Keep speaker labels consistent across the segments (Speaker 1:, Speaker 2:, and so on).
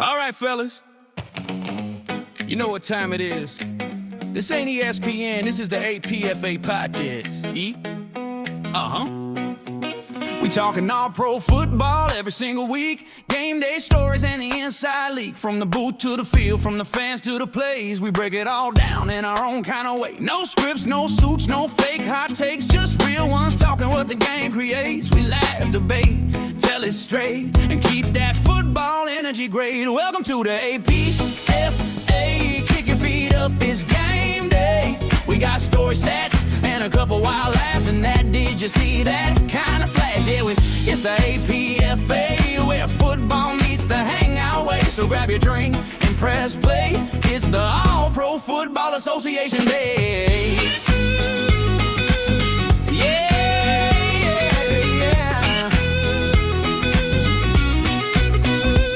Speaker 1: All right, fellas. You know what time it is. This ain't ESPN, this is the APFA podcast. E? We talking all pro football every single week. Game day stories and the inside leak. From the booth to the field, from the fans to the plays. We break it all down in our own kind of way. No scripts, no suits, no fake hot takes. Just real ones talking what the game creates. We laugh, debate, tell it straight, and keep that football energy great. Welcome to the APFA. Kick your feet up, it's game day. We got story stats and a couple wild laughs, and that, did you see that kind of flash? Yeah, it's the APFA, where football meets the hangout way. So grab your drink and press play. It's the All Pro Football Association Day. Yeah.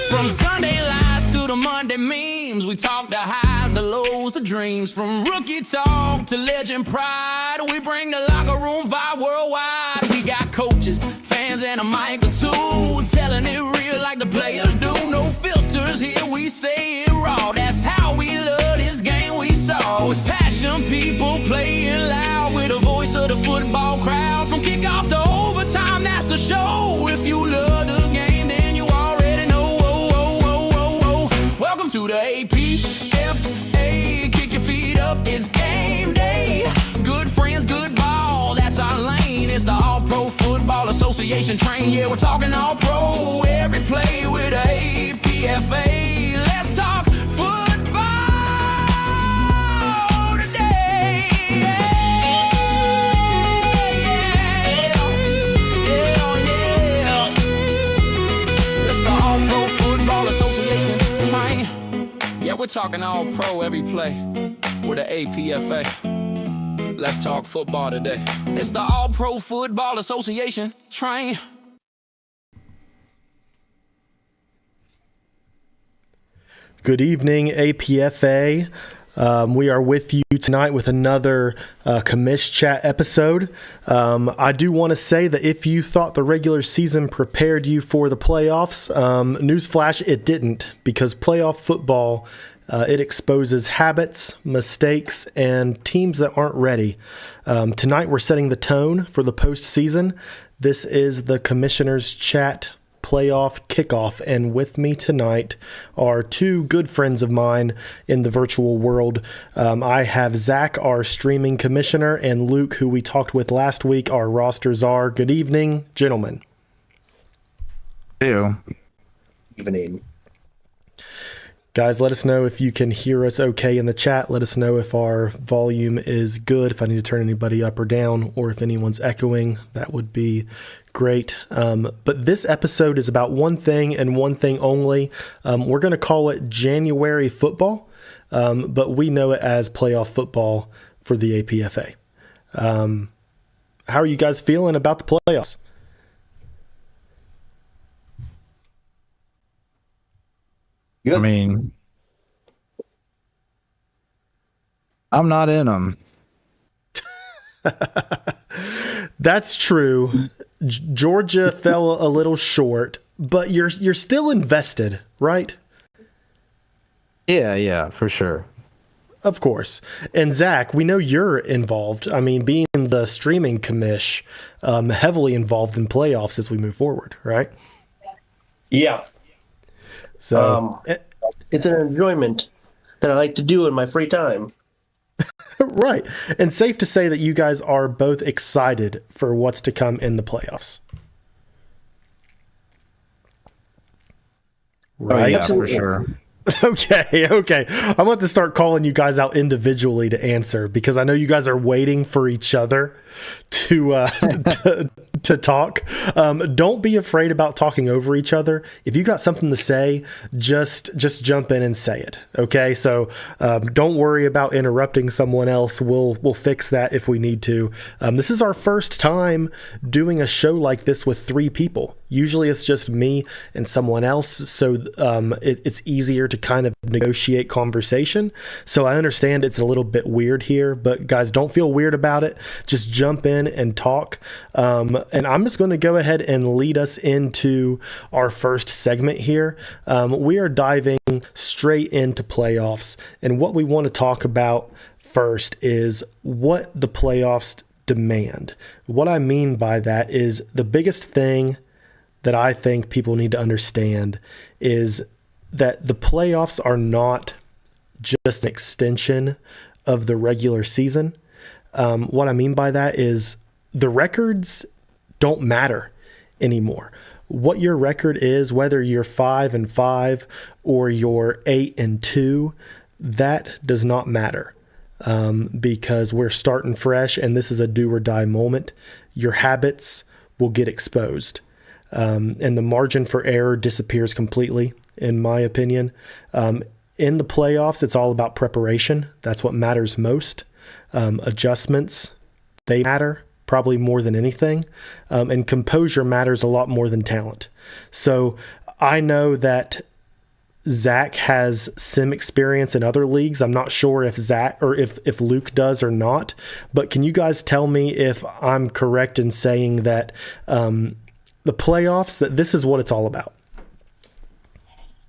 Speaker 1: From Sunday lives to the Monday memes, we talk the highs, the lows, the dreams. From rookie talk to legend pride, we bring the locker room vibe worldwide. We got coaches, fans, and a mic or two, telling it real like the players do. No filters here, we say it raw. That's how we love this game we saw. It's passion, people playing loud with the voice of the football crowd. From kickoff to overtime, that's the show. If you love the game, then you already know. Welcome to the APFA. Kick your feet up, it's game day. Good friends, good ball, that's our lane. It's the All Pro Football Association train. Yeah, we're talking all pro, every play with the APFA. Let's talk football today. Yeah. It's the All Pro Football Association train. Yeah, we're talking all pro every play with the APFA. Let's talk football today. It's the All Pro Football Association train.
Speaker 2: Good evening, APFA. We are with you tonight with another Commish Chat episode. I do want to say that if you thought the regular season prepared you for the playoffs, newsflash, it didn't, because playoff football, it exposes habits, mistakes, and teams that aren't ready. Tonight, we're setting the tone for the postseason. This is the Commissioners Chat Playoff Kickoff, and with me tonight are two good friends of mine in the virtual world. I have Zach, our streaming commissioner, and Luke, who we talked with last week, our roster czar. Good evening, gentlemen.
Speaker 3: Ew.
Speaker 4: Evening.
Speaker 2: Guys, let us know if you can hear us okay in the chat. Let us know if our volume is good, if I need to turn anybody up or down, or if anyone's echoing. That would be great. But this episode is about one thing and one thing only. We're going to call it January football, but we know it as playoff football for the APFA. How are you guys feeling about the playoffs?
Speaker 3: I mean, I'm not in them.
Speaker 2: That's true. Georgia fell a little short, but you're still invested, right?
Speaker 3: Yeah, for sure.
Speaker 2: Of course. And Zach, we know you're involved. I mean, being the streaming commish, heavily involved in playoffs as we move forward, right?
Speaker 4: Yeah.
Speaker 2: So
Speaker 4: it's an enjoyment that I like to do in my free time.
Speaker 2: Right. And safe to say that you guys are both excited for what's to come in the playoffs. Right?
Speaker 3: Oh, yeah, for sure.
Speaker 2: Okay. I'm going to start calling you guys out individually to answer, because I know you guys are waiting for each other to talk. Don't be afraid about talking over each other. If you got something to say, just jump in and say it. Okay. So don't worry about interrupting someone else. We'll fix that if we need to. This is our first time doing a show like this with three people. Usually it's just me and someone else. So it's easier to kind of negotiate conversation. So I understand it's a little bit weird here, but guys, don't feel weird about it. Just jump in and talk. And I'm just going to go ahead and lead us into our first segment here. We are diving straight into playoffs. And what we want to talk about first is what the playoffs demand. What I mean by that is the biggest thing that I think people need to understand is that the playoffs are not just an extension of the regular season. What I mean by that is the records don't matter anymore. What your record is, whether you're 5-5 or you're 8-2, that does not matter. Because we're starting fresh and this is a do or die moment. Your habits will get exposed. And the margin for error disappears completely, in my opinion. In the playoffs, it's all about preparation. That's what matters most. Adjustments, they matter probably more than anything. And composure matters a lot more than talent. So I know that Zach has sim experience in other leagues. I'm not sure if Zach or if Luke does or not, but can you guys tell me if I'm correct in saying that the playoffs, that this is what it's all about?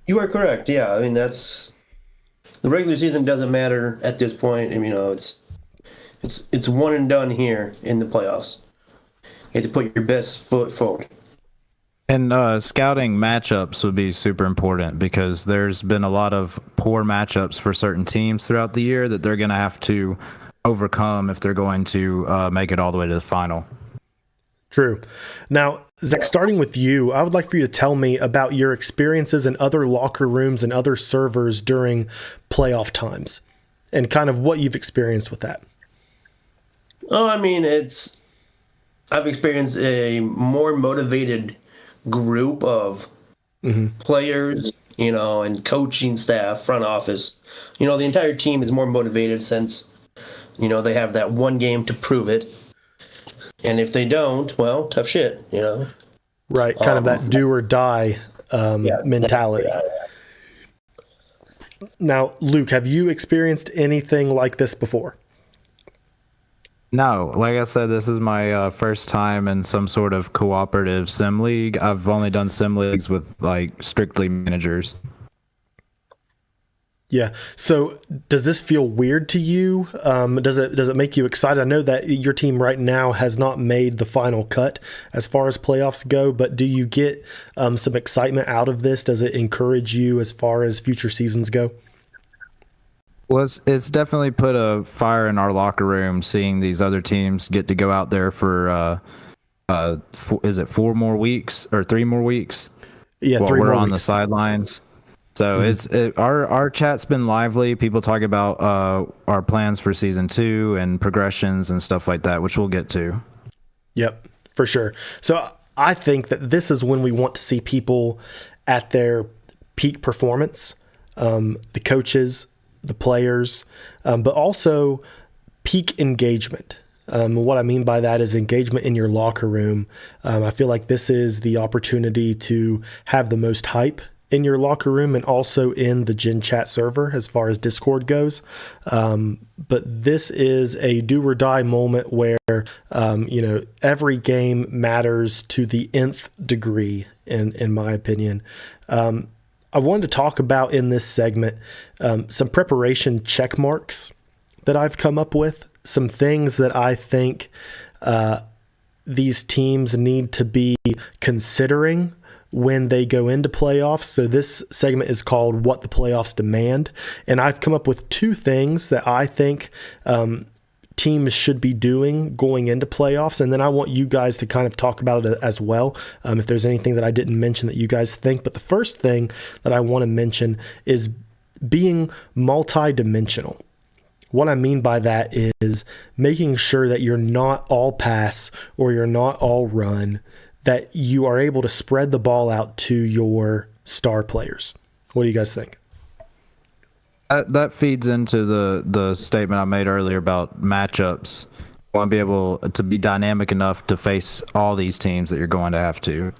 Speaker 4: You are correct. Yeah, I mean the regular season doesn't matter at this point. I mean, it's one and done here in the playoffs. You have to put your best foot forward.
Speaker 3: And scouting matchups would be super important because there's been a lot of poor matchups for certain teams throughout the year that they're going to have to overcome if they're going to make it all the way to the final.
Speaker 2: True. Now, Zach, starting with you, I would like for you to tell me about your experiences in other locker rooms and other servers during playoff times and kind of what you've experienced with that.
Speaker 4: Oh, I mean, I've experienced a more motivated group of players, and coaching staff, front office. The entire team is more motivated since, they have that one game to prove it. And if they don't, well, tough shit,
Speaker 2: Right, kind of that do or die mentality. Now, Luke, have you experienced anything like this before?
Speaker 3: No, like I said, this is my first time in some sort of cooperative sim league. I've only done sim leagues with strictly managers.
Speaker 2: Yeah. So does this feel weird to you? Does it make you excited? I know that your team right now has not made the final cut as far as playoffs go, but do you get some excitement out of this? Does it encourage you as far as future seasons go?
Speaker 3: Well, it's definitely put a fire in our locker room seeing these other teams get to go out there for, is it 4 more weeks or 3 more weeks?
Speaker 2: Yeah,
Speaker 3: while
Speaker 2: 3 more
Speaker 3: we're on
Speaker 2: weeks.
Speaker 3: the sidelines. So our chat's been lively. People talk about our plans for season 2 and progressions and stuff like that, which we'll get to. Yep,
Speaker 2: for sure. So I think that this is when we want to see people at their peak performance, the coaches, the players, but also peak engagement. What I mean by that is engagement in your locker room. I feel like this is the opportunity to have the most hype in your locker room and also in the Gen Chat server as far as Discord goes. But this is a do or die moment where, every game matters to the nth degree, in my opinion. I wanted to talk about in this segment some preparation check marks that I've come up with, some things that I think these teams need to be considering when they go into playoffs. So this segment is called What the Playoffs Demand. And I've come up with 2 things that I think teams should be doing going into playoffs. And then I want you guys to kind of talk about it as well, if there's anything that I didn't mention that you guys think. But the first thing that I want to mention is being multi-dimensional. What I mean by that is making sure that you're not all pass or you're not all run, that you are able to spread the ball out to your star players. What do you guys think?
Speaker 3: That feeds into the statement I made earlier about matchups. You want to be able to be dynamic enough to face all these teams that you're going to have to.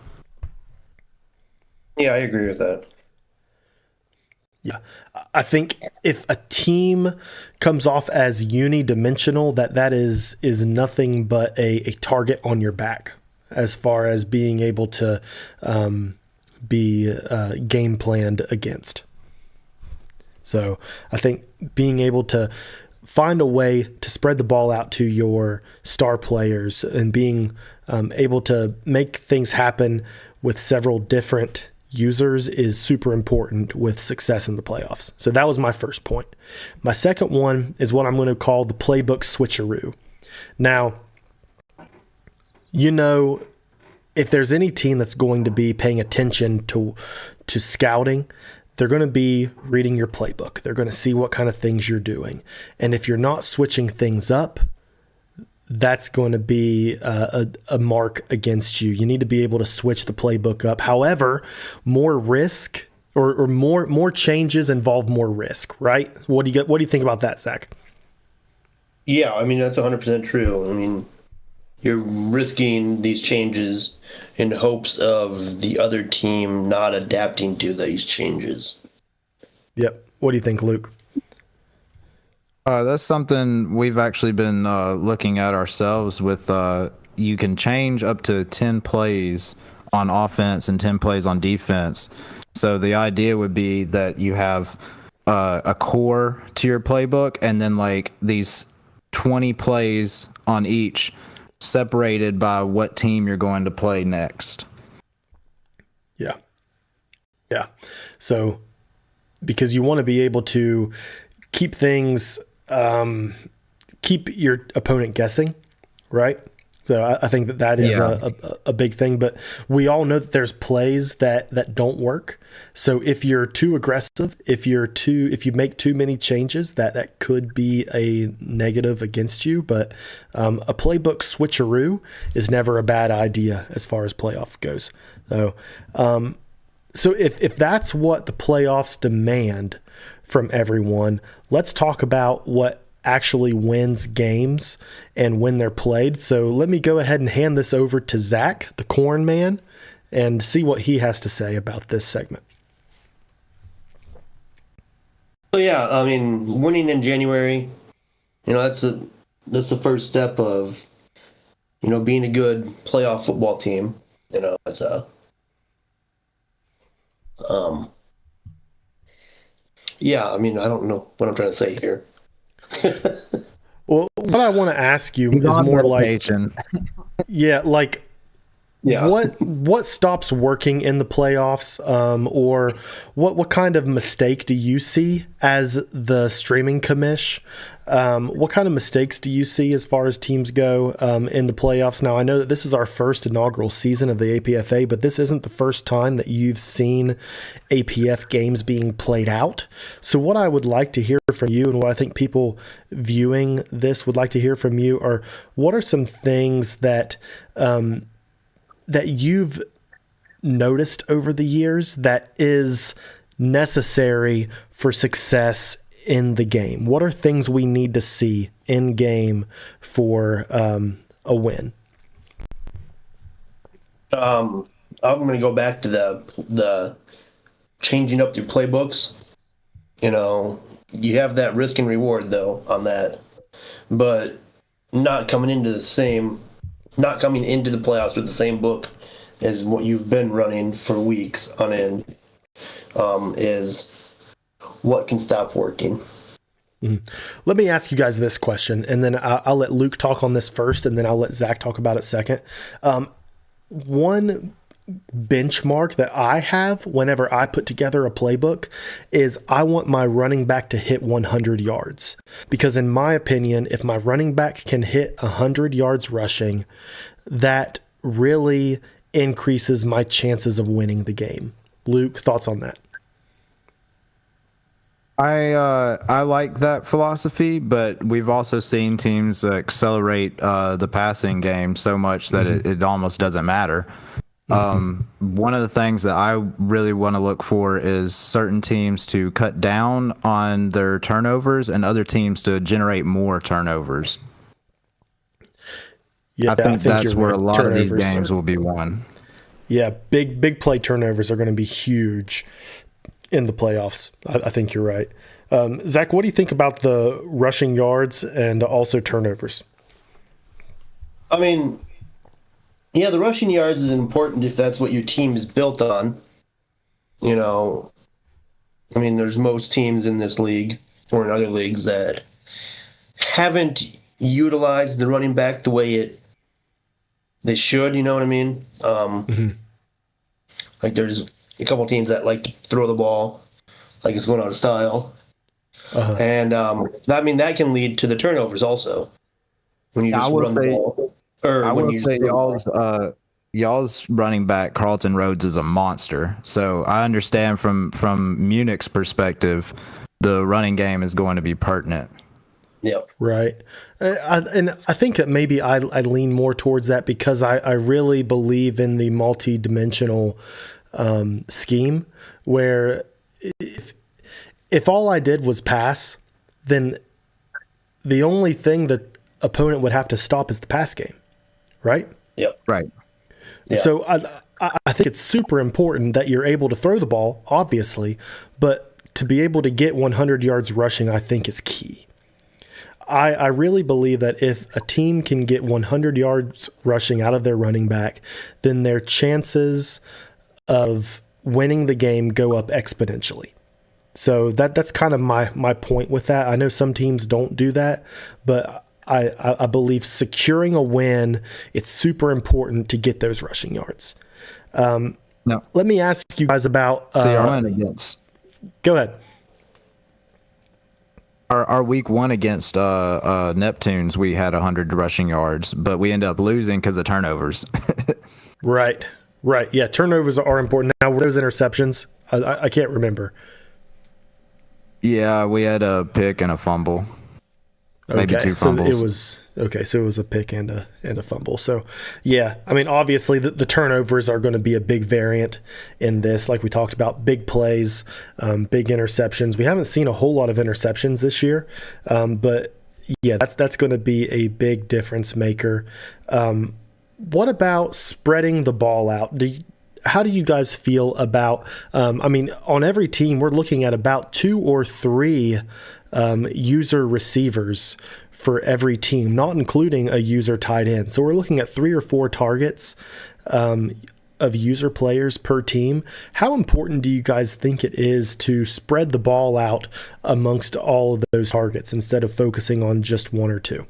Speaker 4: Yeah, I agree with that.
Speaker 2: Yeah, I think if a team comes off as unidimensional, that is nothing but a target on your back as far as being able to be game planned against. So I think being able to find a way to spread the ball out to your star players and being able to make things happen with several different users is super important with success in the playoffs. So that was my first point. My second one is what I'm going to call the playbook switcheroo. Now, if there's any team that's going to be paying attention to scouting, they're going to be reading your playbook. They're going to see what kind of things you're doing. And if you're not switching things up, that's going to be a mark against you. You need to be able to switch the playbook up. However, more risk or more changes involve more risk, right? What do you think about that, Zach?
Speaker 4: Yeah, I mean, that's 100% true. I mean, you're risking these changes in hopes of the other team not adapting to these changes.
Speaker 2: Yep. What do you think, Luke?
Speaker 3: That's something we've actually been looking at ourselves with. You can change up to 10 plays on offense and 10 plays on defense. So the idea would be that you have a core to your playbook and then like these 20 plays on each, separated by what team you're going to play next.
Speaker 2: Yeah. Yeah. So because you want to be able to keep things, keep your opponent guessing, right? So I think that is a big thing, but we all know that there's plays that don't work. So if you're too aggressive, if you make too many changes, that could be a negative against you. But a playbook switcheroo is never a bad idea as far as playoff goes. So if that's what the playoffs demand from everyone, let's talk about what actually wins games and when they're played. So let me go ahead and hand this over to Zach, the Corn Man, and see what he has to say about this segment.
Speaker 4: So yeah, I mean, winning in January, that's the first step of, being a good playoff football team. It's yeah, I mean, I don't know what I'm trying to say here.
Speaker 2: Well, what I want to ask you is more like, what stops working in the playoffs, or what kind of mistake do you see as the streaming commish? What kind of mistakes do you see as far as teams go in the playoffs? Now, I know that this is our first inaugural season of the APFA, but this isn't the first time that you've seen APF games being played out. So what I would like to hear from you, and what I think people viewing this would like to hear from you, are what are some things that that you've noticed over the years that is necessary for success in the game? What are things we need to see in game for a win?
Speaker 4: I'm going to go back to the changing up your playbooks. You have that risk and reward though on that, but not coming into the playoffs with the same book as what you've been running for weeks on end is what can stop working.
Speaker 2: Mm-hmm. Let me ask you guys this question, and then I'll let Luke talk on this first, and then I'll let Zach talk about it second. One benchmark that I have whenever I put together a playbook is I want my running back to hit 100 yards. Because in my opinion, if my running back can hit 100 yards rushing, that really increases my chances of winning the game. Luke, thoughts on that?
Speaker 3: I like that philosophy, but we've also seen teams accelerate the passing game so much that it almost doesn't matter. One of the things that I really want to look for is certain teams to cut down on their turnovers and other teams to generate more turnovers.
Speaker 2: Yeah,
Speaker 3: I think that's where a lot of these games will be won.
Speaker 2: Yeah, big play turnovers are going to be huge. in the playoffs. I think you're right. Zach, what do you think about the rushing yards and also turnovers?
Speaker 4: I mean, yeah, the rushing yards is important if that's what your team is built on. You know, I mean, there's most teams in this league or in other leagues that haven't utilized the running back the way they should. You know what I mean? Like there's a couple teams that like to throw the ball like it's going out of style, and I mean that can lead to the turnovers also when you just run the ball.
Speaker 3: I would say y'all's running back Carlton Rhodes is a monster. So I understand from Munich's perspective, the running game is going to be pertinent.
Speaker 4: Yep.
Speaker 2: Right. And I think that maybe I lean more towards that because I really believe in the multi-dimensional scheme where if all I did was pass, then the only thing that opponent would have to stop is the pass game. Right?
Speaker 4: Yep.
Speaker 3: Right.
Speaker 4: Yeah.
Speaker 2: So I think it's super important that you're able to throw the ball, obviously, but to be able to get 100 yards rushing, I think is key. I really believe that if a team can get 100 yards rushing out of their running back, then their chances of winning the game go up exponentially. So that's kind of my point with that. I know some teams don't do that, but I believe securing a win, it's super important to get those rushing yards.
Speaker 3: No.
Speaker 2: Let me ask you guys about Go ahead.
Speaker 3: Our week one against Neptunes, we had 100 rushing yards, but we ended up losing because of turnovers.
Speaker 2: Right. Yeah, turnovers are important. Now, were those interceptions? I can't remember.
Speaker 3: Yeah, we had a pick and a fumble. Maybe two fumbles.
Speaker 2: So it was a pick and a fumble. So, yeah, I mean, obviously the turnovers are going to be a big variant in this. Like we talked about, big plays, big interceptions. We haven't seen a whole lot of interceptions this year, but yeah, that's going to be a big difference maker. What about spreading the ball out? How do you guys feel about? I mean, on every team, we're looking at about 2 or 3 user receivers for every team, not including a user tight end. So we're looking at 3 or 4 targets of user players per team. How important do you guys think it is to spread the ball out amongst all of those targets instead of focusing on just 1 or 2?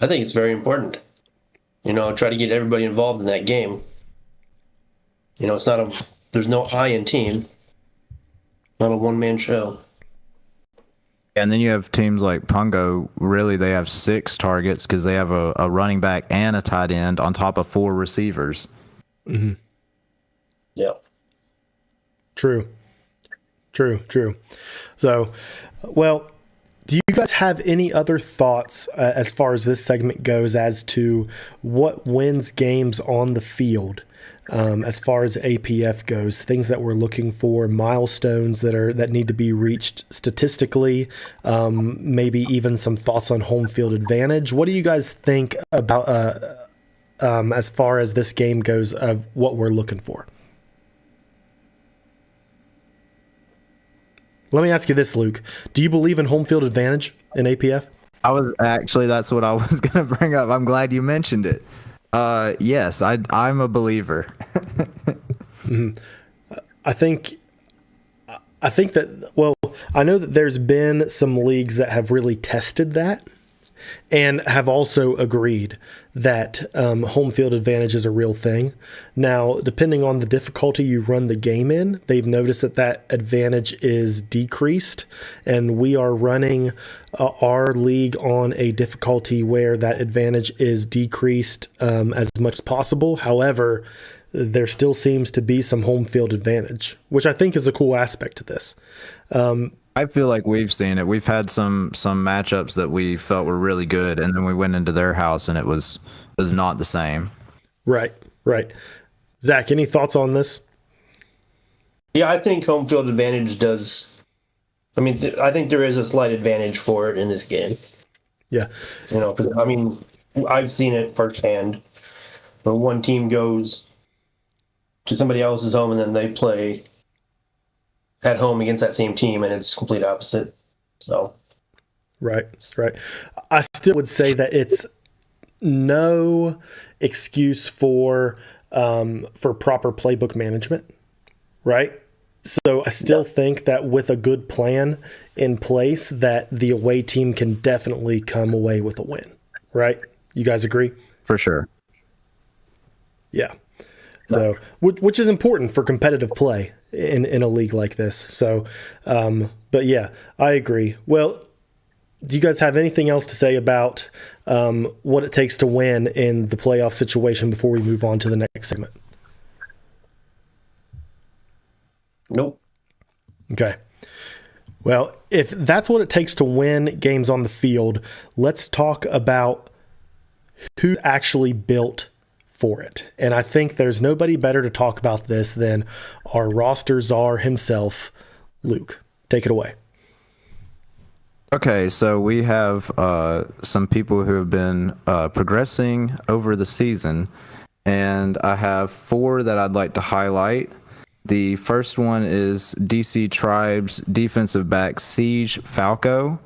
Speaker 4: I think it's very important. You know, try to get everybody involved in that game. You know, there's no I in team. Not a one-man show.
Speaker 3: And then you have teams like Pungo. Really, they have 6 targets because they have a running back and a tight end on top of 4 receivers.
Speaker 2: Mm-hmm.
Speaker 4: Yeah.
Speaker 2: True. So, well, do you guys have any other thoughts as far as this segment goes as to what wins games on the field? As far as APF goes, things that we're looking for, milestones that need to be reached statistically, maybe even some thoughts on home field advantage. What do you guys think about as far as this game goes of what we're looking for? Let me ask you this, Luke. Do you believe in home field advantage in APF?
Speaker 3: That's what I was going to bring up. I'm glad you mentioned it. Yes, I'm a believer.
Speaker 2: Mm-hmm. I think that, well, I know that there's been some leagues that have really tested that and have also agreed that home field advantage is a real thing. Now, depending on the difficulty you run the game in, they've noticed that advantage is decreased, and we are running our league on a difficulty where that advantage is decreased as much as possible. However, there still seems to be some home field advantage, which I think is a cool aspect to this.
Speaker 3: I feel like we've seen it. We've had some matchups that we felt were really good, and then we went into their house and it was not the same.
Speaker 2: Right. Zach, any thoughts on this?
Speaker 4: Yeah, I think home field advantage does. I mean, I think there is a slight advantage for it in this game.
Speaker 2: Yeah.
Speaker 4: You know, because, I mean, I've seen it firsthand. When one team goes to somebody else's home, and then they play at home against that same team, and it's complete opposite. So,
Speaker 2: right. I still would say that it's no excuse for proper playbook management, right? So I still think that with a good plan in place, that the away team can definitely come away with a win, right? You guys agree?
Speaker 3: For sure.
Speaker 2: Yeah. So, which is important for competitive play in a league like this. So, but yeah, I agree. Well, do you guys have anything else to say about what it takes to win in the playoff situation before we move on to the next segment?
Speaker 4: Nope.
Speaker 2: Okay. Well, if that's what it takes to win games on the field, let's talk about who's actually built for it. And I think there's nobody better to talk about this than our roster czar himself, Luke. Take it away.
Speaker 3: Okay, so we have some people who have been progressing over the season, and I have 4 that I'd like to highlight. The first one is DC Tribe's defensive back, Siege Falco.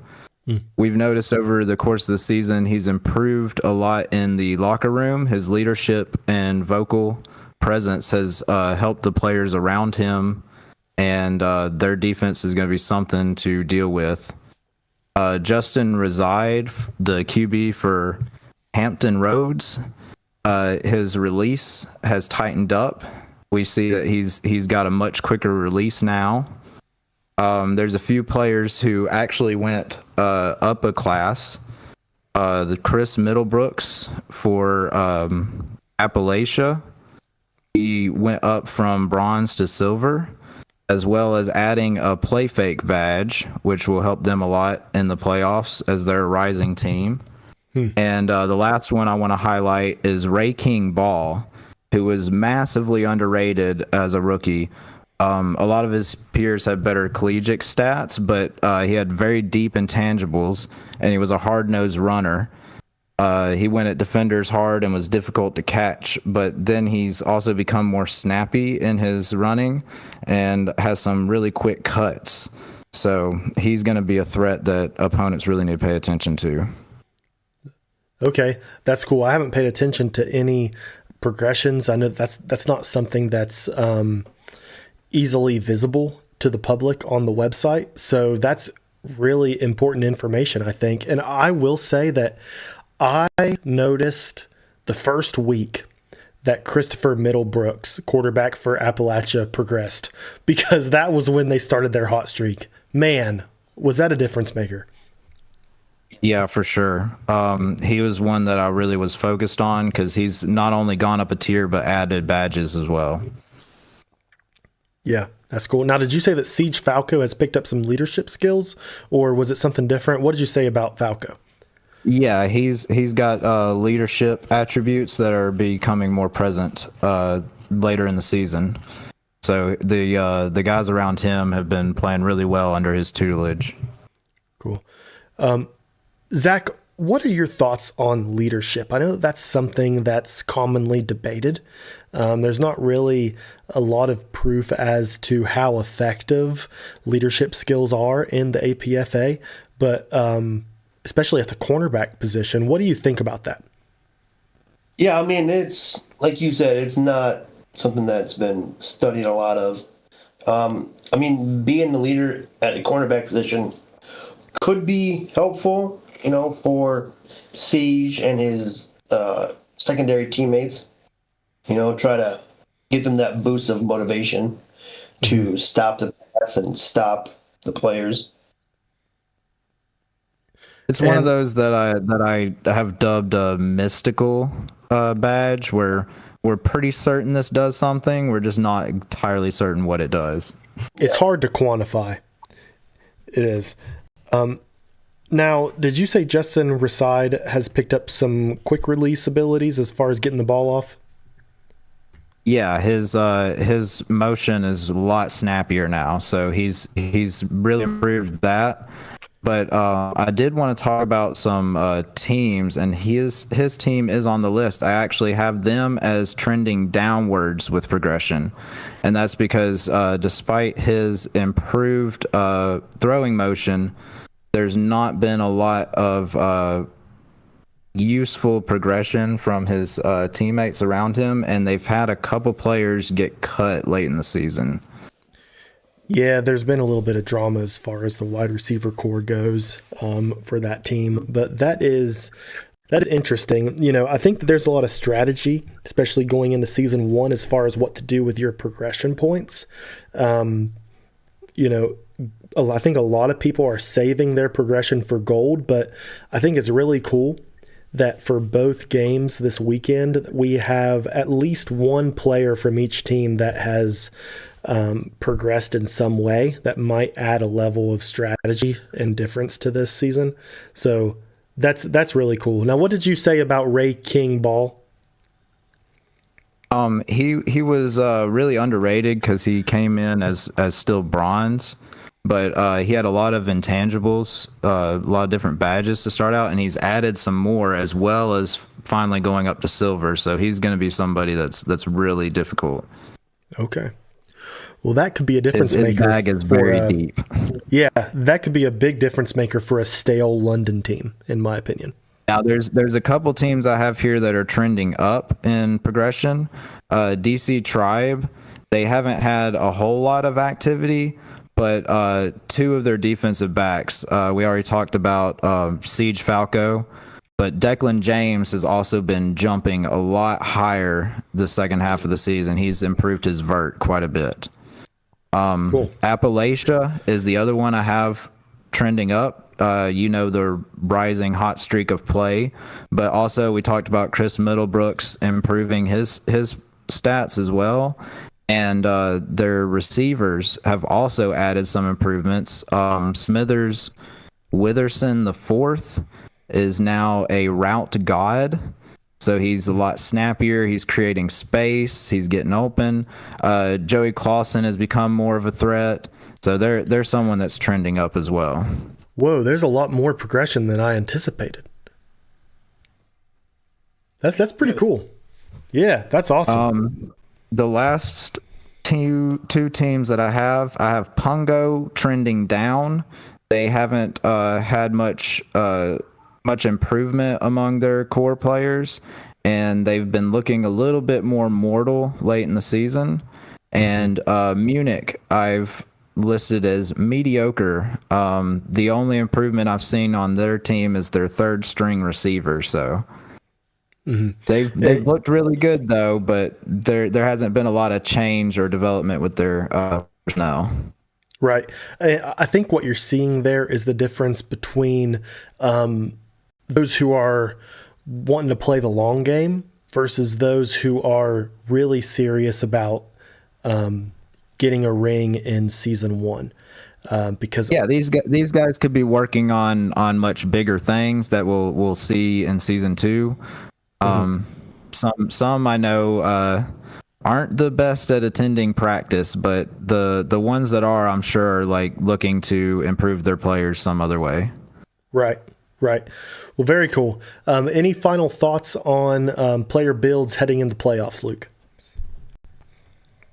Speaker 3: We've noticed over the course of the season, he's improved a lot in the locker room. His leadership and vocal presence has helped the players around him, and their defense is going to be something to deal with. Justin Reside, the QB for Hampton Roads, his release has tightened up. We see that he's got a much quicker release now. There's a few players who actually went up a class. The Chris Middlebrooks for Appalachia, he went up from bronze to silver, as well as adding a play fake badge, which will help them a lot in the playoffs as they're a rising team. And the last one I want to highlight is Ray King Ball, who was massively underrated as a rookie. A lot of his peers had better collegiate stats, but he had very deep intangibles, and he was a hard-nosed runner. He went at defenders hard and was difficult to catch, but then he's also become more snappy in his running and has some really quick cuts. So he's going to be a threat that opponents really need to pay attention to.
Speaker 2: Okay, that's cool. I haven't paid attention to any progressions. I know that's not something that's easily visible to the public on the website. So that's really important information, I think. And I will say that I noticed the first week that Christopher Middlebrooks, quarterback for Appalachia, progressed, because that was when they started their hot streak. Man, was that a difference maker?
Speaker 3: Yeah, for sure. He was one that I really was focused on because he's not only gone up a tier, but added badges as well.
Speaker 2: Yeah, that's cool. Now, did you say that Siege Falco has picked up some leadership skills, or was it something different? What did you say about Falco?
Speaker 3: Yeah, he's got leadership attributes that are becoming more present later in the season. So the guys around him have been playing really well under his tutelage.
Speaker 2: Cool. Zach, what are your thoughts on leadership? I know that's something that's commonly debated. There's not really a lot of proof as to how effective leadership skills are in the APFA, but especially at the cornerback position. What do you think about that?
Speaker 4: Yeah, I mean, it's like you said, it's not something that's been studied a lot of. I mean, being the leader at the cornerback position could be helpful, for Siege and his secondary teammates. Try to give them that boost of motivation to stop the pass and stop the players.
Speaker 3: It's one of those that I have dubbed a mystical badge, where we're pretty certain this does something. We're just not entirely certain what it does.
Speaker 2: It's hard to quantify. It is. Now, did you say Justin Reside has picked up some quick release abilities as far as getting the ball off?
Speaker 3: Yeah, his motion is a lot snappier now, so he's really improved that. But I did want to talk about some teams, and his team is on the list. I actually have them as trending downwards with progression, and that's because despite his improved throwing motion, there's not been a lot of useful progression from his teammates around him, and they've had a couple players get cut late in the season.
Speaker 2: Yeah, there's been a little bit of drama as far as the wide receiver core goes for that team, but that is interesting. You know, I think that there's a lot of strategy, especially going into season one, as far as what to do with your progression points. You know, I think a lot of people are saving their progression for gold, but I think it's really cool that for both games this weekend, we have at least one player from each team that has progressed in some way that might add a level of strategy and difference to this season. So that's really cool. Now, what did you say about Ray King Ball?
Speaker 3: He was really underrated because he came in as still bronze, but he had a lot of intangibles, a lot of different badges to start out, and he's added some more as well as finally going up to silver. So he's going to be somebody that's really difficult.
Speaker 2: Okay. Well, that could be a difference maker. His
Speaker 3: bag is very deep.
Speaker 2: Yeah, that could be a big difference maker for a stale London team, in my opinion.
Speaker 3: Now, there's a couple teams I have here that are trending up in progression. DC Tribe, they haven't had a whole lot of activity, but two of their defensive backs, we already talked about Siege Falco, but Declan James has also been jumping a lot higher the second half of the season. He's improved his vert quite a bit. Cool. Appalachia is the other one I have trending up. You know, the rising hot streak of play, but also we talked about Chris Middlebrooks improving his stats as well, and their receivers have also added some improvements. Smithers Witherson the fourth is now a route god. So he's a lot snappier. He's creating space. He's getting open. Joey Clausen has become more of a threat. So there's someone that's trending up as well.
Speaker 2: Whoa, there's a lot more progression than I anticipated. That's pretty cool. Yeah, that's awesome.
Speaker 3: The last two teams that I have Pungo trending down. They haven't had much improvement among their core players, and they've been looking a little bit more mortal late in the season. And Munich, I've listed as mediocre. The only improvement I've seen on their team is their third string receiver. So they've looked really good though, but there hasn't been a lot of change or development with their personnel.
Speaker 2: Right. I think what you're seeing there is the difference between those who are wanting to play the long game versus those who are really serious about getting a ring in season one. Because
Speaker 3: these guys could be working on much bigger things that we'll see in season two. Some I know aren't the best at attending practice, but the ones that are, I'm sure, are like looking to improve their players some other way. Right.
Speaker 2: Well, very cool. Any final thoughts on player builds heading into playoffs, Luke?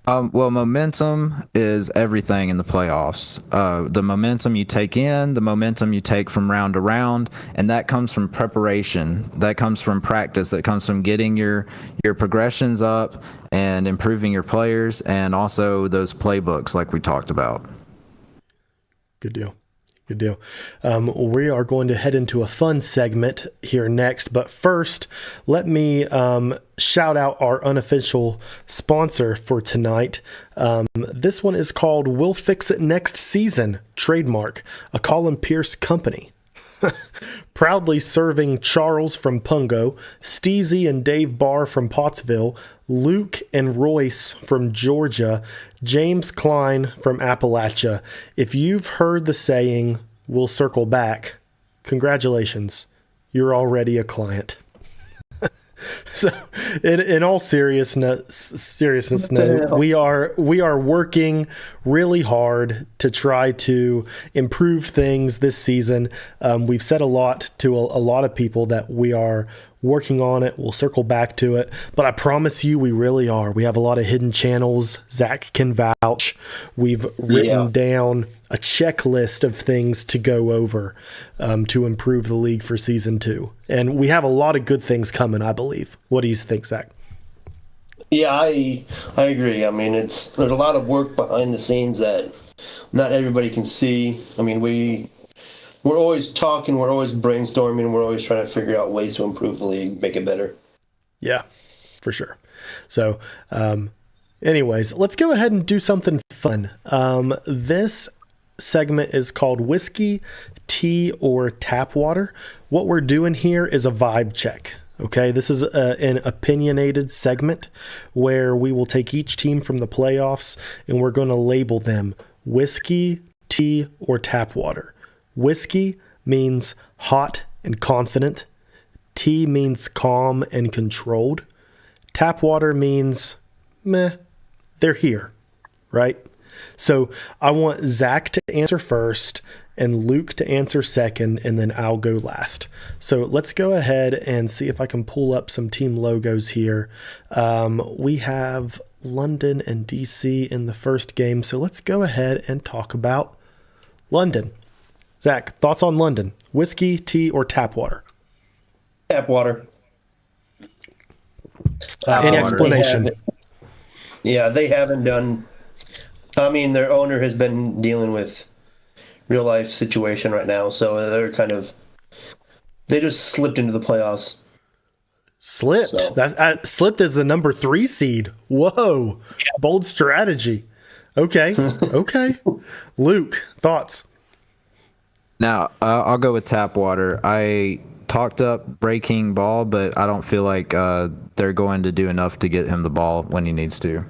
Speaker 3: Well, momentum is everything in the playoffs. The momentum you take in, the momentum you take from round to round, and that comes from preparation. That comes from practice. That comes from getting your progressions up and improving your players, and also those playbooks like we talked about.
Speaker 2: Good deal. We are going to head into a fun segment here next, but first, let me shout out our unofficial sponsor for tonight. This one is called We'll Fix It Next Season, trademark, a Colin Pierce company. Proudly serving Charles from Pungo, Steezy and Dave Barr from Pottsville, Luke and Royce from Georgia, James Klein from Appalachia. If you've heard the saying, "We'll circle back," congratulations, you're already a client. So, in all seriousness, no, we are working really hard to try to improve things this season. We've said a lot to a lot of people that we are working on it. We'll circle back to it, but I promise you, we really are. We have a lot of hidden channels. Zach can vouch. We've written down a checklist of things to go over to improve the league for season 2. And we have a lot of good things coming, I believe. What do you think, Zach?
Speaker 4: Yeah, I agree. I mean, there's a lot of work behind the scenes that not everybody can see. I mean, we're always talking, we're always brainstorming, we're always trying to figure out ways to improve the league, make it better.
Speaker 2: Yeah, for sure. So, anyways, let's go ahead and do something fun. This segment is called Whiskey, Tea, or Tap Water. What we're doing here is a vibe check. Okay, this is an opinionated segment where we will take each team from the playoffs and we're going to label them whiskey, tea, or tap water. Whiskey means hot and confident. Tea means calm and controlled. Tap water means meh, they're here, right? So I want Zach to answer first and Luke to answer second, and then I'll go last. So let's go ahead and see if I can pull up some team logos here. We have London and DC in the first game, so let's go ahead and talk about London. Zach, thoughts on London? Whiskey, tea, or tap water?
Speaker 4: Tap water.
Speaker 2: Any explanation?
Speaker 4: They haven't done. I mean, their owner has been dealing with real life situation right now, so they just slipped into the playoffs.
Speaker 2: Slipped.
Speaker 4: So.
Speaker 2: That slipped as the number 3 seed. Whoa, bold strategy. Okay, okay. Luke, thoughts?
Speaker 3: Now, I'll go with tap water. I talked up breaking ball, but I don't feel like they're going to do enough to get him the ball when he needs to.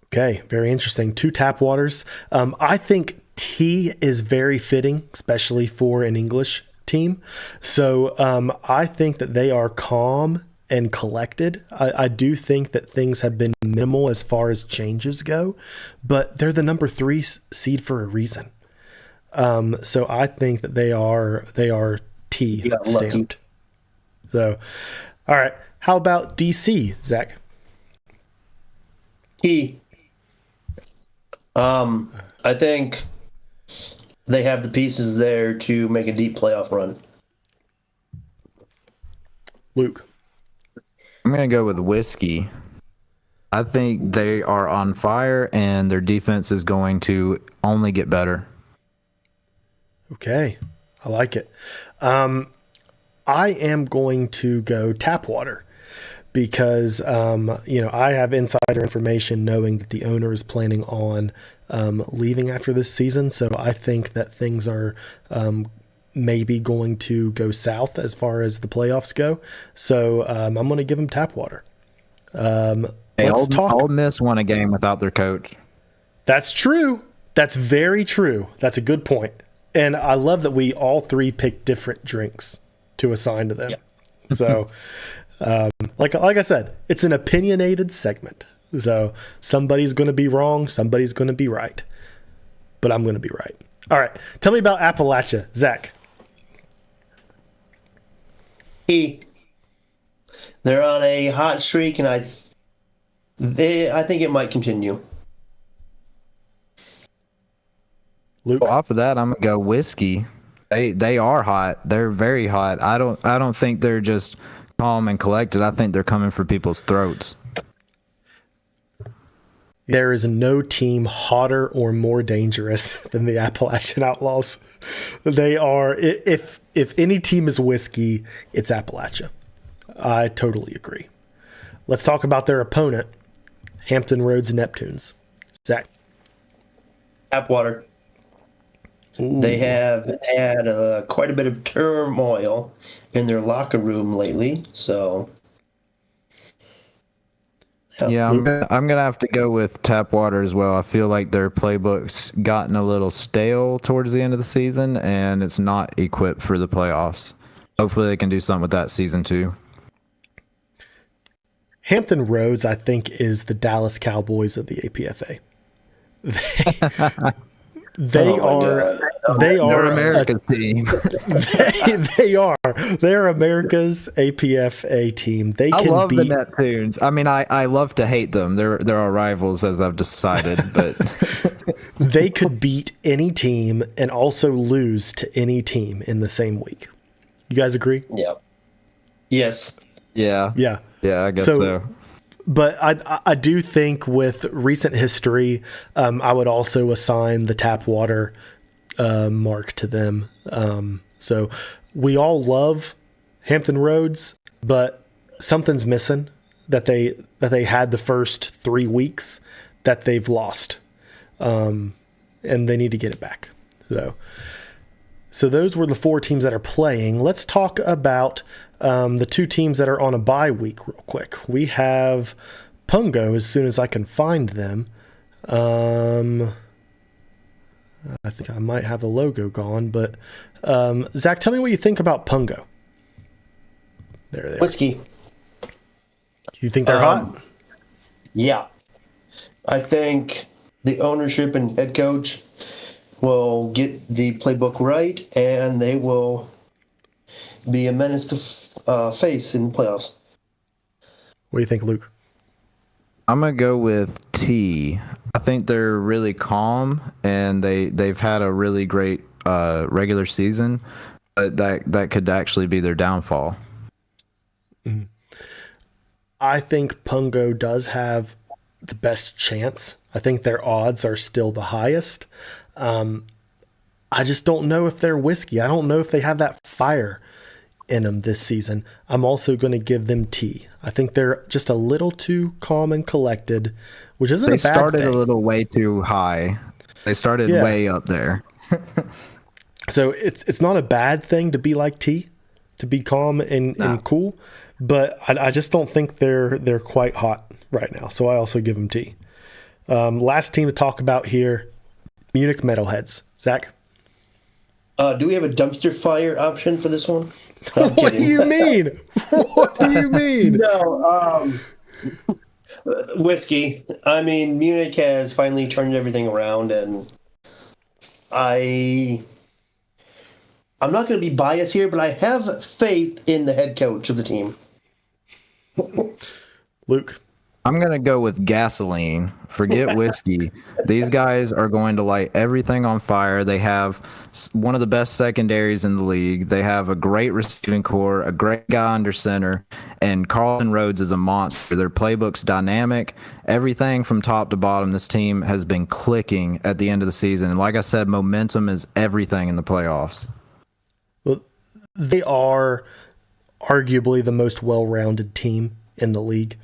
Speaker 2: Okay, very interesting. 2 tap waters. I think tea is very fitting, especially for an English team. So I think that they are calm and collected. I do think that things have been minimal as far as changes go, but they're the number 3 seed for a reason. So I think that they are tea stamped. So, all right. How about DC, Zach?
Speaker 4: Tea. I think they have the pieces there to make a deep playoff run.
Speaker 2: Luke.
Speaker 3: I'm going to go with whiskey. I think they are on fire and their defense is going to only get better.
Speaker 2: Okay. I like it. I am going to go tap water because, I have insider information knowing that the owner is planning on leaving after this season. So I think that things are maybe going to go south as far as the playoffs go. So I'm going to give them tap water. Let's talk.
Speaker 3: Ole Miss won a game without their coach.
Speaker 2: That's true. That's very true. That's a good point. And I love that we all 3 picked different drinks to assign to them. Yeah. So, like I said, it's an opinionated segment. So somebody's going to be wrong, somebody's going to be right. But I'm going to be right. All right. Tell me about Appalachia, Zach.
Speaker 4: They're on a hot streak, and I think it might continue.
Speaker 2: Luke?
Speaker 3: Well, off of that, I'm gonna go whiskey. They are hot. They're very hot. I don't think they're just calm and collected. I think they're coming for people's throats.
Speaker 2: There is no team hotter or more dangerous than the Appalachian Outlaws. They are. If any team is whiskey, it's Appalachia. I totally agree. Let's talk about their opponent, Hampton Roads Neptunes. Zach.
Speaker 4: Tap water. Ooh. They have had quite a bit of turmoil in their locker room lately, so
Speaker 3: yeah, I'm gonna have to go with tap water as well. I feel like their playbook's gotten a little stale towards the end of the season, and it's not equipped for the playoffs. Hopefully, they can do something with that season 2.
Speaker 2: Hampton Roads, I think, is the Dallas Cowboys of the APFA. They are
Speaker 3: They're America's team.
Speaker 2: they're America's APFA team. They
Speaker 3: I
Speaker 2: can
Speaker 3: love the
Speaker 2: beat
Speaker 3: Neptunes. I mean, I love to hate them. They're our rivals, as I've decided. But
Speaker 2: they could beat any team and also lose to any team in the same week. You guys agree?
Speaker 4: Yeah. Yes.
Speaker 3: yeah,
Speaker 2: Yeah.
Speaker 3: I guess so.
Speaker 2: But I do think with recent history, I would also assign the tap water mark to them. So we all love Hampton Roads, but something's missing that they had the first 3 weeks that they've lost, and they need to get it back. So those were the 4 teams that are playing. Let's talk about the 2 teams that are on a bye week real quick. We have Pungo, as soon as I can find them. I think I might have the logo gone, but Zach, tell me what you think about Pungo. There they are.
Speaker 4: Whiskey.
Speaker 2: You think they're hot?
Speaker 4: Yeah. I think the ownership and head coach will get the playbook right, and they will be a menace to face in the playoffs.
Speaker 2: What do you think, Luke?
Speaker 3: I'm gonna go with T. I think they're really calm, and they've had a really great regular season, but that could actually be their downfall.
Speaker 2: I think Pungo does have the best chance. I think their odds are still the highest. I just don't know if they're whiskey. I don't know if they have that fire in them this season. I'm also going to give them T. I think they're just a little too calm and collected, which isn't a bad thing.
Speaker 3: They started a little way too high. They started way up there.
Speaker 2: So it's not a bad thing to be like T, to be calm and cool, but I just don't think they're quite hot right now. So I also give them T. Last team to talk about here, Munich Metalheads. Zach?
Speaker 4: Do we have a dumpster fire option for this one?
Speaker 2: What do you mean? What do you mean?
Speaker 4: No, whiskey. I mean, Munich has finally turned everything around, and I'm not going to be biased here, but I have faith in the head coach of the team.
Speaker 2: Luke?
Speaker 3: I'm going to go with gasoline. Forget whiskey. These guys are going to light everything on fire. They have one of the best secondaries in the league. They have a great receiving core, a great guy under center, and Carlton Rhodes is a monster. Their playbook's dynamic. Everything from top to bottom, this team has been clicking at the end of the season. And like I said, momentum is everything in the playoffs.
Speaker 2: Well, they are arguably the most well-rounded team in the league.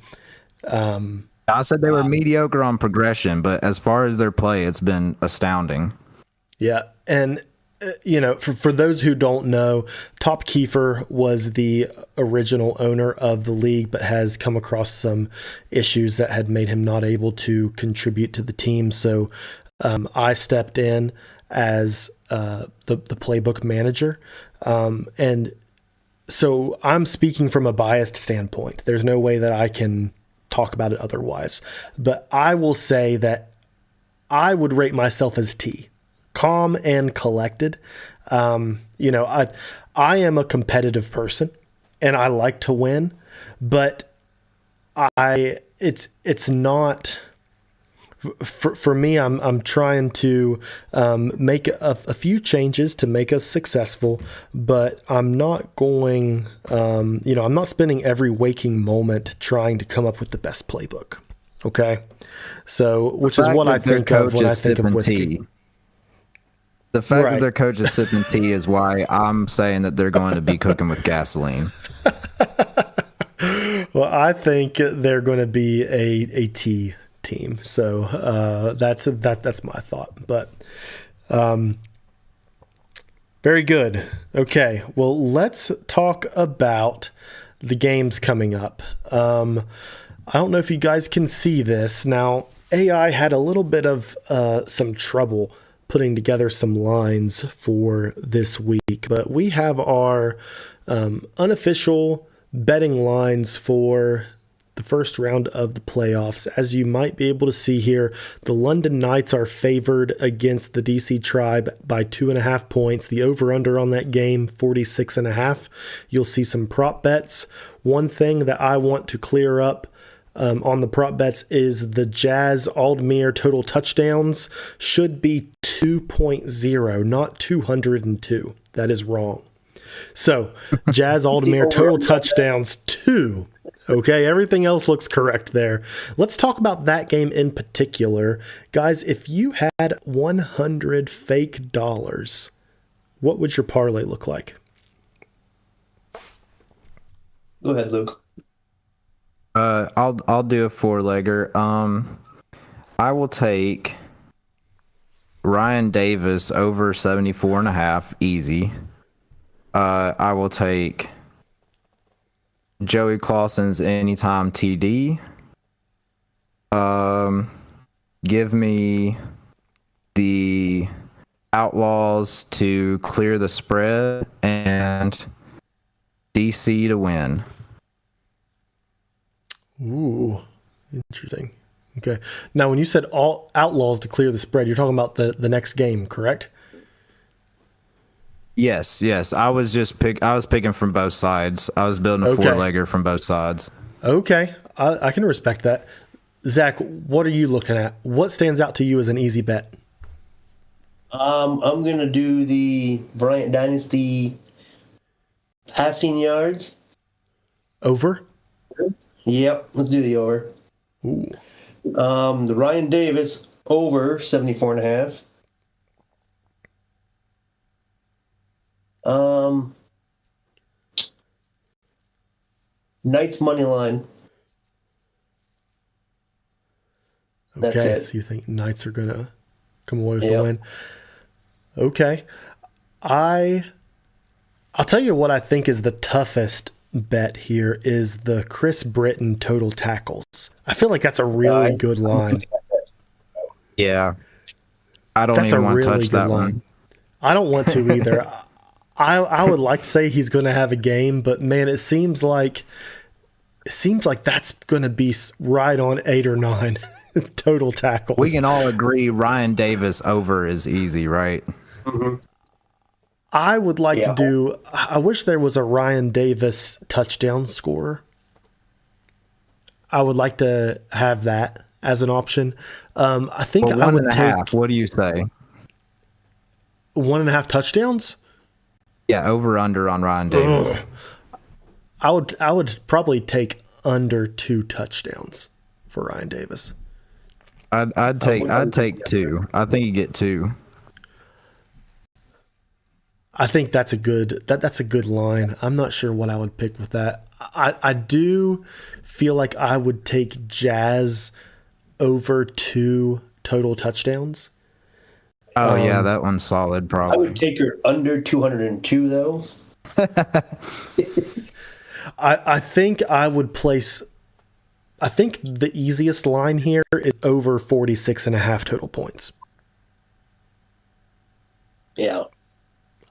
Speaker 3: I said they were mediocre on progression, but as far as their play, it's been astounding.
Speaker 2: Yeah, and for those who don't know, Top Kiefer was the original owner of the league, but has come across some issues that had made him not able to contribute to the team. So I stepped in as the playbook manager, and so I'm speaking from a biased standpoint. There's no way that I can talk about it otherwise, but I will say that I would rate myself as T, calm and collected. I am a competitive person and I like to win, but it's not for me. I'm trying to make a few changes to make us successful, but I'm not going, I'm not spending every waking moment trying to come up with the best playbook. Okay. So, which is what I think of when I think of whiskey.
Speaker 3: The fact that their coach is sipping tea is why I'm saying that they're going to be cooking with gasoline.
Speaker 2: Well, I think they're going to be a tea team. So that's my thought. But very good. Okay, well, let's talk about the games coming up. I don't know if you guys can see this. Now, AI had a little bit of some trouble putting together some lines for this week, but we have our unofficial betting lines for the first round of the playoffs. As you might be able to see here, the London Knights are favored against the DC Tribe by 2.5 points. The over-under on that game, 46.5. You'll see some prop bets. One thing that I want to clear up on the prop bets is the Jazz Aldmere total touchdowns should be 2.0, not 202. That is wrong. So, Jazz Aldmere total touchdowns 2. Okay, everything else looks correct there. Let's talk about that game in particular. Guys, if you had 100 fake dollars, what would your parlay look like?
Speaker 4: Go ahead, Luke.
Speaker 3: I'll do a 4-legger. I will take Ryan Davis over 74.5 easy. I will take Joey Clausen's anytime TD. Give me the Outlaws to clear the spread and DC to win.
Speaker 2: Ooh, interesting. Okay. Now, when you said all Outlaws to clear the spread, you're talking about the next game, correct?
Speaker 3: Yes. I was picking from both sides. I was building a 4-legger from both sides.
Speaker 2: Okay. I can respect that. Zach, what are you looking at? What stands out to you as an easy bet?
Speaker 4: I'm going to do the Bryant Dynasty passing yards.
Speaker 2: Over?
Speaker 4: Yep, let's do the over.
Speaker 2: Ooh.
Speaker 4: The Ryan Davis over 74.5. Knights money line. That's
Speaker 2: Okay,
Speaker 4: it.
Speaker 2: so you think Knights are going to come away with the win? Okay. I'll tell you what I think is the toughest bet here is the Chris Britton total tackles. I feel like that's a really good line.
Speaker 3: Yeah. I don't even want to touch that one.
Speaker 2: I don't want to either. I would like to say he's going to have a game, but man, it seems like that's going to be right on 8 or 9 total tackles.
Speaker 3: We can all agree Ryan Davis over is easy, right?
Speaker 4: Mm-hmm.
Speaker 2: I would like to do. I wish there was a Ryan Davis touchdown scorer. I would like to have that as an option. I think I would take.
Speaker 3: What do you say?
Speaker 2: 1.5 touchdowns.
Speaker 3: Yeah, over under on Ryan Davis.
Speaker 2: I would probably take under 2 touchdowns for Ryan Davis.
Speaker 3: I'd take 2. I think you get 2.
Speaker 2: I think that's a good line. I'm not sure what I would pick with that. I do feel like I would take Jazz over 2 total touchdowns.
Speaker 3: Oh yeah, that one's solid. Probably.
Speaker 4: I would take her under 202 though.
Speaker 2: I think I would place. I think the easiest line here is over 46.5 total points.
Speaker 4: Yeah.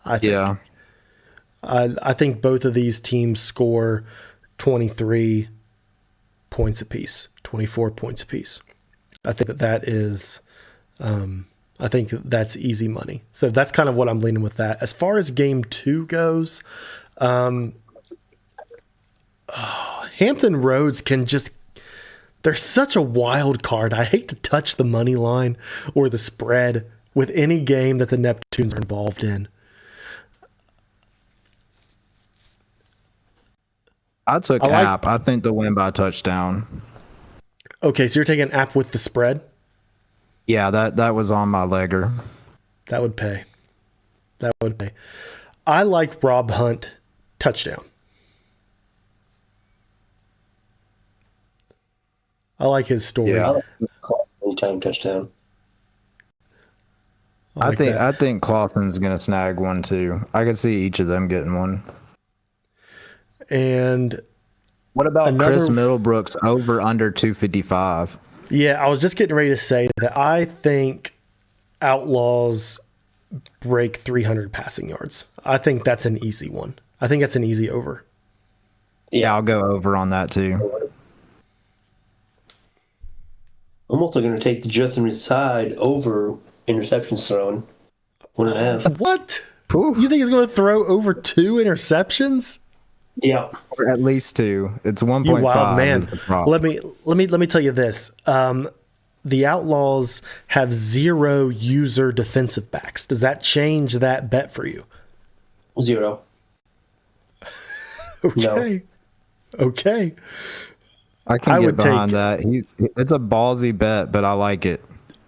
Speaker 2: I think both of these teams score 23 points apiece, 24 points apiece. I think that is, I think that's easy money. So that's kind of what I'm leaning with that. As far as game 2 goes, Hampton Roads they're such a wild card. I hate to touch the money line or the spread with any game that the Neptunes are involved in.
Speaker 3: I took App. I think they'll win by a touchdown.
Speaker 2: Okay, so you're taking App with the spread?
Speaker 3: Yeah, that was on my legger.
Speaker 2: That would pay. I like Rob Hunt touchdown. I like his story.
Speaker 4: Yeah, anytime touchdown.
Speaker 3: I think Clausen's gonna snag one too. I could see each of them getting one.
Speaker 2: And
Speaker 3: what about Chris Middlebrooks over under 255?
Speaker 2: Yeah, I was just getting ready to say that I think Outlaws break 300 passing yards. I think that's an easy one. I think that's an easy over.
Speaker 3: Yeah, I'll go over on that too.
Speaker 4: I'm also going to take the Justin side over interceptions thrown. 1.5.
Speaker 2: What?
Speaker 3: Ooh.
Speaker 2: You think he's going to throw over 2 interceptions?
Speaker 4: Yeah.
Speaker 3: Or at least 2. It's 1.5.
Speaker 2: You wild man.
Speaker 3: Is the problem.
Speaker 2: Let me tell you this. The Outlaws have 0 user defensive backs. Does that change that bet for you?
Speaker 4: 0.
Speaker 2: Okay.
Speaker 4: No.
Speaker 2: Okay.
Speaker 3: I can get behind that. It's a ballsy bet, but I like it.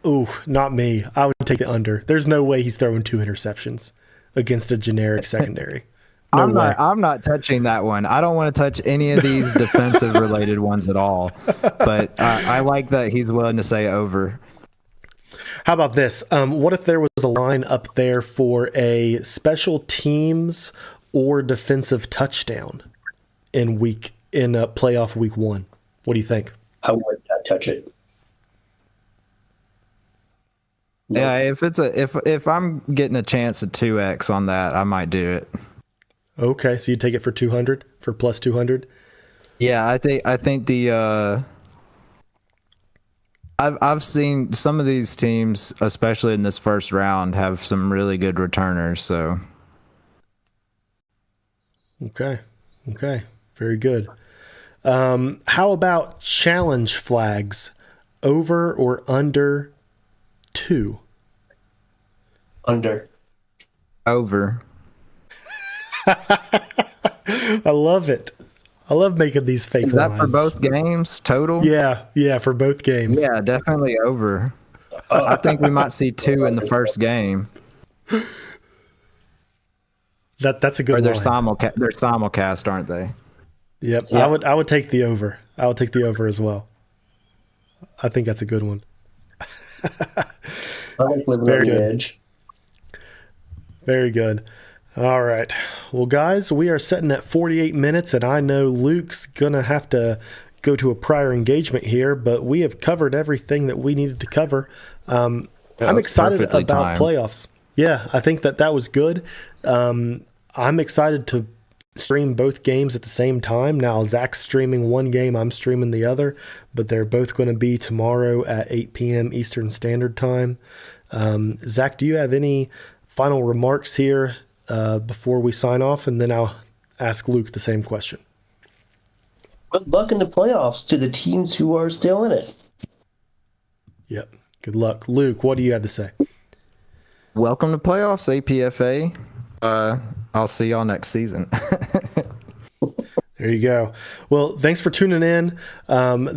Speaker 2: Ooh, not me. I would take the under. There's no way he's throwing 2 interceptions against a generic secondary. No way.
Speaker 3: I'm not touching that one. I don't want to touch any of these defensive related ones at all. But I like that he's willing to say over.
Speaker 2: How about this? What if there was a line up there for a special teams or defensive touchdown in playoff week 1? What do you think?
Speaker 4: I would not touch it. No.
Speaker 3: Yeah, if I'm getting a chance at 2x on that, I might do it.
Speaker 2: Okay, so you take it for 200 for plus 200.
Speaker 3: Yeah, I think the I've seen some of these teams, especially in this first round, have some really good returners. So
Speaker 2: Okay, very good. How about challenge flags? Over or under 2?
Speaker 4: Under.
Speaker 3: over.
Speaker 2: I love it. I love making these fake
Speaker 3: Is that
Speaker 2: lines.
Speaker 3: for both games total?
Speaker 2: Yeah, for both games.
Speaker 3: Yeah, definitely over. I think we might see 2 in the first game.
Speaker 2: That's a good
Speaker 3: Or
Speaker 2: line.
Speaker 3: they're simulcast, aren't they?
Speaker 2: Yep.
Speaker 4: Yeah.
Speaker 2: I would take the over. I would take the over as well. I think that's a good one.
Speaker 4: I like living
Speaker 2: Very
Speaker 4: on the
Speaker 2: good.
Speaker 4: edge.
Speaker 2: Very good. All right. Well, guys, we are sitting at 48 minutes, and I know Luke's going to have to go to a prior engagement here, but we have covered everything that we needed to cover. I'm excited
Speaker 3: perfectly
Speaker 2: about
Speaker 3: timed.
Speaker 2: playoffs. Yeah, I think that was good. I'm excited to stream both games at the same time. Now, Zach's streaming one game, I'm streaming the other, but they're both going to be tomorrow at 8 p.m. Eastern Standard Time. Zach, do you have any final remarks here before we sign off? And then I'll ask Luke the same question.
Speaker 4: Good luck in the playoffs to the teams who are still in it.
Speaker 2: Yep. Good luck. Luke, what do you have to say?
Speaker 3: Welcome to playoffs, APFA. I'll see y'all next season.
Speaker 2: There you go. Well, thanks for tuning in.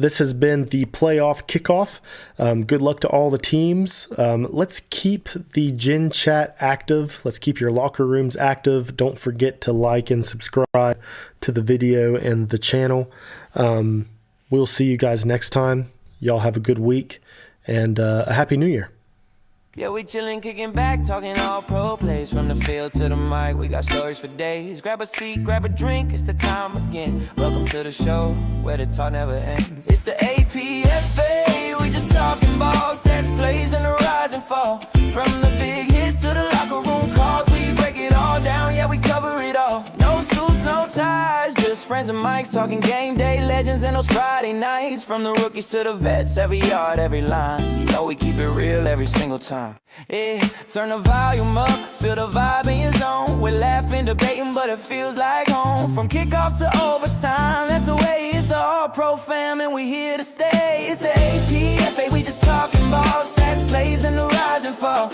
Speaker 2: This has been the playoff kickoff. Good luck to all the teams. Let's keep the Gen Chat active. Let's keep your locker rooms active. Don't forget to like and subscribe to the video and the channel. We'll see you guys next time. Y'all have a good week and a happy new year.
Speaker 1: Yeah, we chillin', kicking back, talking all pro plays. From the field to the mic, we got stories for days. Grab a seat, grab a drink, it's the time again. Welcome to the show, where the talk never ends. It's the APFA, we just talking ball, stats, plays, and the rise and fall. From the big hits to the locker room calls, we break it all down, yeah, we cover it all. No suits, no ties, just friends and mics, talking game day legends and those Friday nights. From the rookies to the vets, every yard, every line. You know we keep it real every single time. Yeah, turn the volume up, feel the vibe in your zone. We're laughing, debating, but it feels like home. From kickoff to overtime, that's the way. It's the all-pro fam, and we here to stay. It's the APFA, we just talking ball, stats, plays, and the rise and fall.